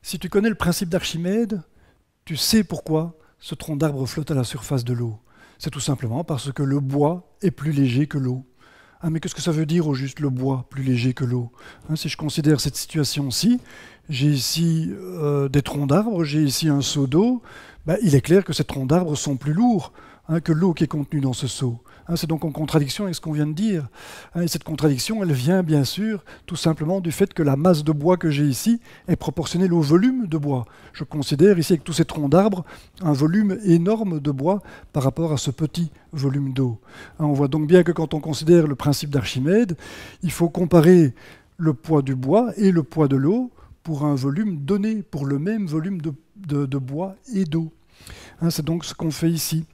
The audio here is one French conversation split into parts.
Si tu connais le principe d'Archimède, tu sais pourquoi ce tronc d'arbre flotte à la surface de l'eau. C'est tout simplement parce que le bois est plus léger que l'eau. Ah, mais qu'est-ce que ça veut dire au juste, le bois plus léger que l'eau? Si je considère cette situation-ci, j'ai ici des troncs d'arbres, j'ai ici un seau d'eau, il est clair que ces troncs d'arbres sont plus lourds que l'eau qui est contenue dans ce seau. C'est donc en contradiction avec ce qu'on vient de dire. Et cette contradiction, elle vient bien sûr tout simplement du fait que la masse de bois que j'ai ici est proportionnelle au volume de bois. Je considère ici avec tous ces troncs d'arbres un volume énorme de bois par rapport à ce petit volume d'eau. On voit donc bien que quand on considère le principe d'Archimède, il faut comparer le poids du bois et le poids de l'eau pour un volume donné, pour le même volume de bois et d'eau. C'est donc ce qu'on fait ici.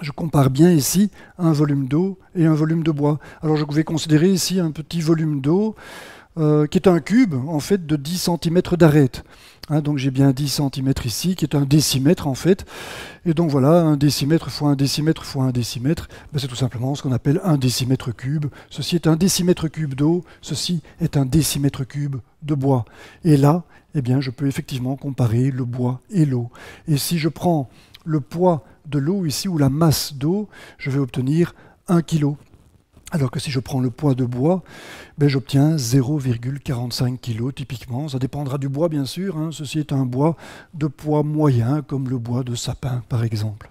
Je compare bien ici un volume d'eau et un volume de bois. Alors je vais considérer ici un petit volume d'eau qui est un cube en fait de 10 cm d'arête. Donc j'ai bien 10 cm ici qui est un décimètre en fait. Et donc voilà, un décimètre fois un décimètre fois un décimètre, c'est tout simplement ce qu'on appelle un décimètre cube. Ceci est un décimètre cube d'eau, ceci est un décimètre cube de bois. Et là, je peux effectivement comparer le bois et l'eau. Et si je prends le poids de l'eau ici, ou la masse d'eau, je vais obtenir 1 kg. Alors que si je prends le poids de bois, j'obtiens 0,45 kg typiquement. Ça dépendra du bois bien sûr. Ceci est un bois de poids moyen, comme le bois de sapin par exemple.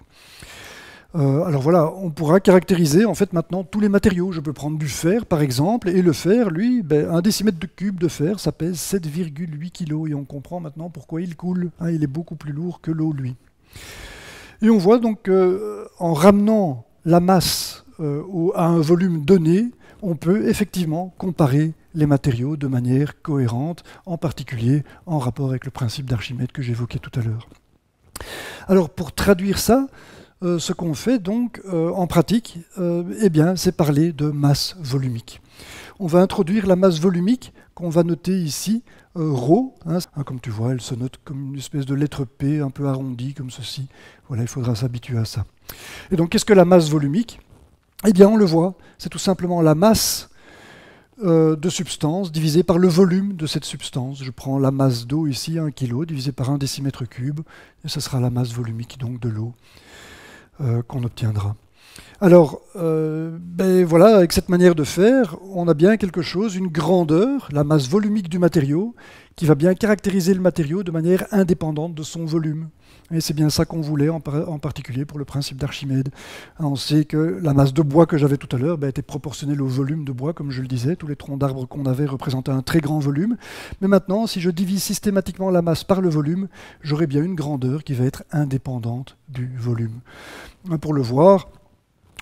Alors voilà, on pourra caractériser en fait maintenant tous les matériaux. Je peux prendre du fer par exemple, et le fer, lui, un décimètre de cube de fer, ça pèse 7,8 kg. Et on comprend maintenant pourquoi il coule. Il est beaucoup plus lourd que l'eau, lui. Et on voit donc en ramenant la masse à un volume donné, on peut effectivement comparer les matériaux de manière cohérente, en particulier en rapport avec le principe d'Archimède que j'évoquais tout à l'heure. Alors pour traduire ça, ce qu'on fait donc en pratique, c'est parler de masse volumique. On va introduire la masse volumique qu'on va noter ici, ρ. Comme tu vois, elle se note comme une espèce de lettre P un peu arrondie comme ceci. Voilà, il faudra s'habituer à ça. Et donc, qu'est-ce que la masse volumique? On le voit, c'est tout simplement la masse de substance divisée par le volume de cette substance. Je prends la masse d'eau ici, 1 kg, divisé par 1 décimètre cube, et ce sera la masse volumique donc de l'eau qu'on obtiendra. Alors, voilà, avec cette manière de faire, on a bien quelque chose, une grandeur, la masse volumique du matériau, qui va bien caractériser le matériau de manière indépendante de son volume. Et c'est bien ça qu'on voulait, en particulier pour le principe d'Archimède. On sait que la masse de bois que j'avais tout à l'heure était proportionnelle au volume de bois, comme je le disais. Tous les troncs d'arbres qu'on avait représentaient un très grand volume. Mais maintenant, si je divise systématiquement la masse par le volume, j'aurai bien une grandeur qui va être indépendante du volume. Pour le voir,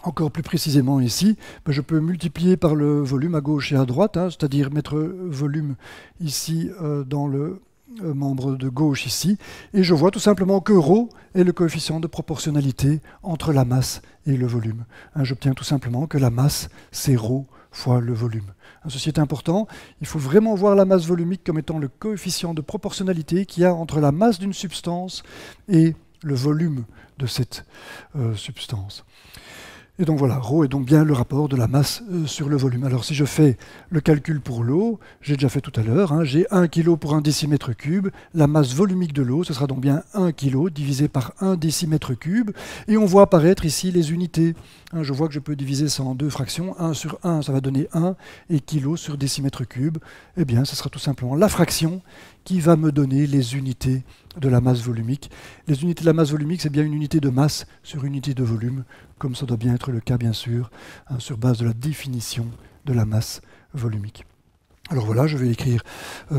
encore plus précisément ici, je peux multiplier par le volume à gauche et à droite, c'est-à-dire mettre volume ici dans le membre de gauche ici, et je vois tout simplement que ρ est le coefficient de proportionnalité entre la masse et le volume. J'obtiens tout simplement que la masse, c'est ρ fois le volume. Ceci est important, il faut vraiment voir la masse volumique comme étant le coefficient de proportionnalité qu'il y a entre la masse d'une substance et le volume de cette substance. Et donc voilà, ρ est donc bien le rapport de la masse sur le volume. Alors si je fais le calcul pour l'eau, j'ai déjà fait tout à l'heure, j'ai 1 kg pour 1 décimètre cube, la masse volumique de l'eau, ce sera donc bien 1 kg divisé par 1 décimètre cube, et on voit apparaître ici les unités. Je vois que je peux diviser ça en deux fractions, 1 sur 1 ça va donner 1, et kg sur décimètre cube, ce sera tout simplement la fraction qui va me donner les unités de la masse volumique. Les unités de la masse volumique, c'est bien une unité de masse sur unité de volume, comme ça doit bien être le cas, bien sûr, sur base de la définition de la masse volumique. Alors voilà, je vais l'écrire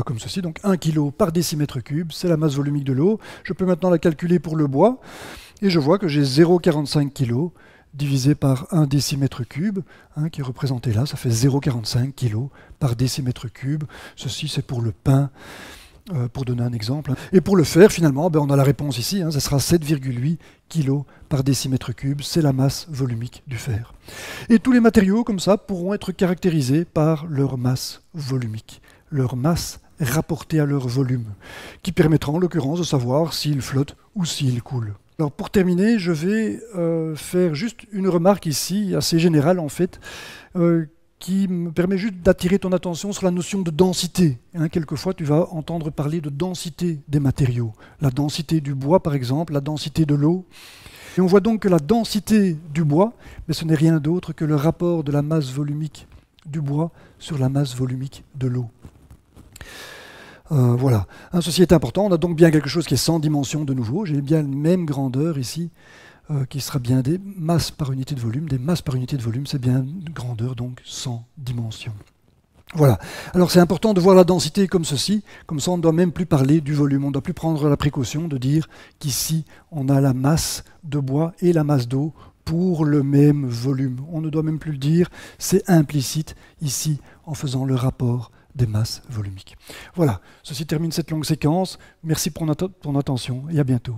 comme ceci. Donc 1 kg par décimètre cube, c'est la masse volumique de l'eau. Je peux maintenant la calculer pour le bois, et je vois que j'ai 0,45 kg divisé par 1 décimètre cube, qui est représenté là, ça fait 0,45 kg par décimètre cube. Ceci, c'est pour le pain, pour donner un exemple. Et pour le fer, finalement, on a la réponse ici, ça sera 7,8 kg par décimètre cube, c'est la masse volumique du fer. Et tous les matériaux, comme ça, pourront être caractérisés par leur masse volumique, leur masse rapportée à leur volume, qui permettra en l'occurrence de savoir s'ils flottent ou s'ils coulent. Alors pour terminer, je vais faire juste une remarque ici, assez générale en fait, qui me permet juste d'attirer ton attention sur la notion de densité. Quelquefois, tu vas entendre parler de densité des matériaux. La densité du bois, par exemple, la densité de l'eau. Et on voit donc que la densité du bois, mais ce n'est rien d'autre que le rapport de la masse volumique du bois sur la masse volumique de l'eau. Voilà. Ceci est important. On a donc bien quelque chose qui est sans dimension de nouveau. J'ai bien la même grandeur ici, qui sera bien des masses par unité de volume. Des masses par unité de volume, c'est bien une grandeur donc sans dimension. Voilà. Alors c'est important de voir la densité comme ceci. Comme ça, on ne doit même plus parler du volume. On ne doit plus prendre la précaution de dire qu'ici, on a la masse de bois et la masse d'eau pour le même volume. On ne doit même plus le dire. C'est implicite ici en faisant le rapport des masses volumiques. Voilà, ceci termine cette longue séquence. Merci pour ton attention et à bientôt.